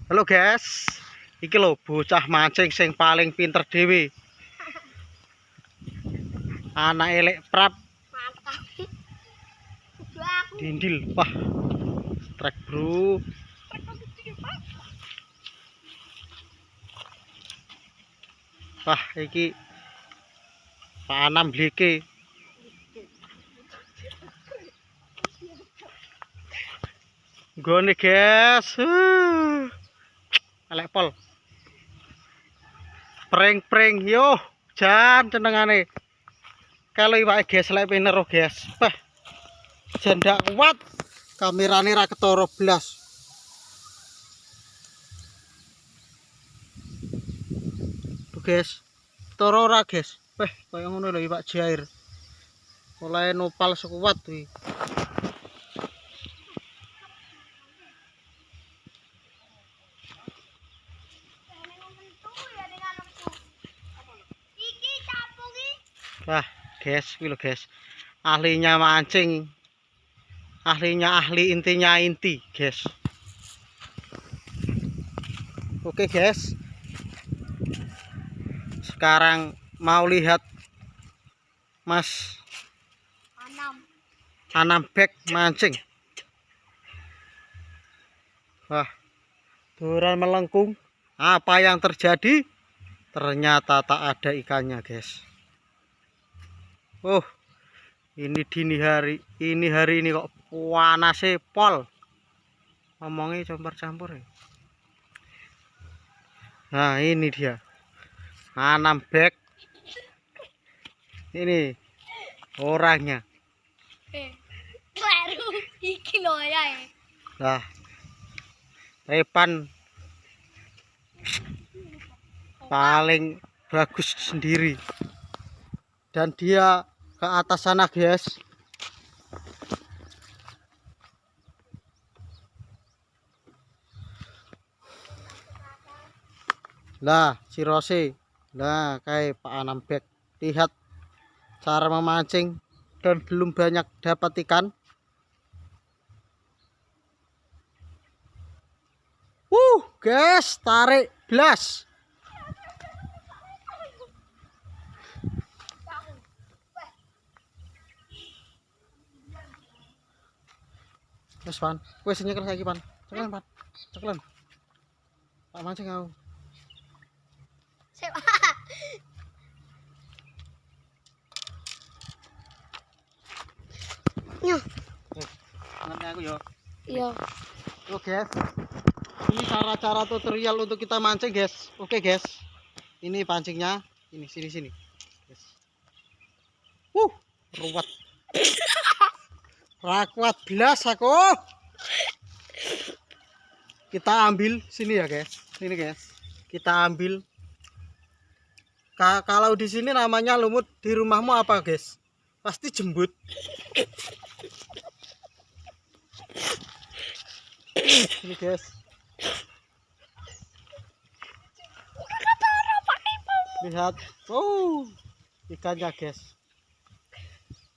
Halo guys, iki lho bocah mancing sing paling pinter dhewe. Anak elek prap. Mantap. Dindil, wah. Strike, bro. Wah, iki Pak Anam bleke. Gone guys. Elek pol. Prank yo, jan cenengane. Kalau iwake guys lek pinero guys. Bah. Jan ndak kuat. Kamerane ra ketara blas. Tuh guys. Ketara ora guys. Beh, kaya ngono lho iwak jair. Oleh nopal sekuat kuwi. Wah, guys, kuwi lho guys. Ahlinya mancing. Ahlinya ahli, intinya inti, guys. Oke, guys. Sekarang mau lihat Mas Anam bek mancing. Wah, duran melengkung. Apa yang terjadi? Ternyata tak ada ikannya, guys. Oh, ini dini hari. Ini hari ini kok panasnya pol. Ngomongnya campur-campur ya. Nah, ini dia. Anam bek. Ini orangnya. Kleru iki lho ya. Nah, Repan paling bagus sendiri. Dan dia ke atas sana, guys. Lah, si Rose. Nah, kayak Pak Anam bek. Lihat cara memancing dan belum banyak dapat ikan. Guys, tarik blas. Wes Pan, wes nyekel saiki Pan. Ceklen Pan. Ceklen. Tak mancing aku. Sip. Yo. Ngerti aku yo. Iya. Oke guys. Ini cara-cara tutorial untuk kita mancing, guys. Oke, guys. Ini pancingnya. Ini sini. Guys. Ruwet. Rakuat blas aku. Kita ambil sini ya, guys. Sini, guys. Kita ambil. Kalau di sini namanya lumut, di rumahmu apa, guys? Pasti jembut. Ini, guys. Lihat. Ikannya, guys.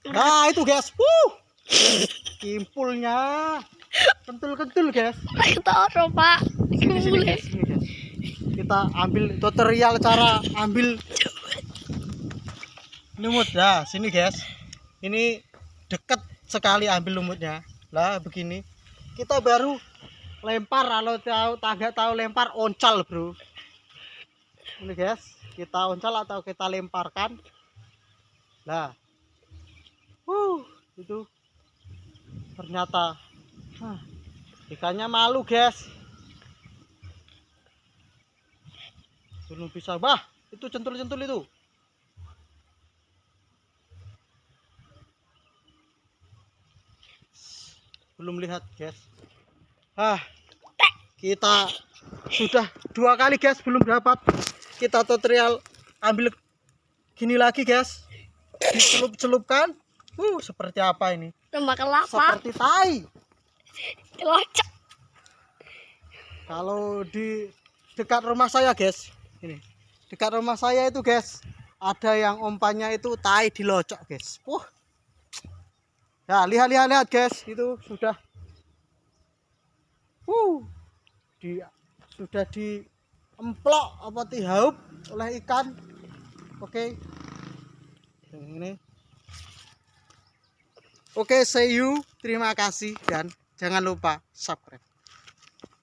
Nah, itu, guys. Kimpulnya. Kentul-kentul, guys. Ketara, Pak. Sini, guys. Kita ambil tutorial cara ambil lumut. Nah, sini, guys. Ini dekat sekali ambil lumutnya. Lah, begini. Kita baru lempar, kalau tahu lempar oncal, bro. Ini, guys. Kita oncal atau kita lemparkan. Nah, itu ternyata ikannya malu, guys. Belum bisa, bah. Itu centul-centul itu. Belum lihat, guys. Kita sudah 2 kali, guys, belum dapat. Kita tutorial ambil gini lagi, guys. Dicelup-celupkan. Seperti apa ini? Makan lapa. Seperti tai. Locok. Kalau di dekat rumah saya, guys. Ini. Dekat rumah saya itu, guys, ada yang umpannya itu tai dilocok, guys. Ya, lihat, guys. Itu sudah. sudah diemplok apa dihaup oleh ikan. Oke. Ini. Oke, see you. Terima kasih dan jangan lupa subscribe.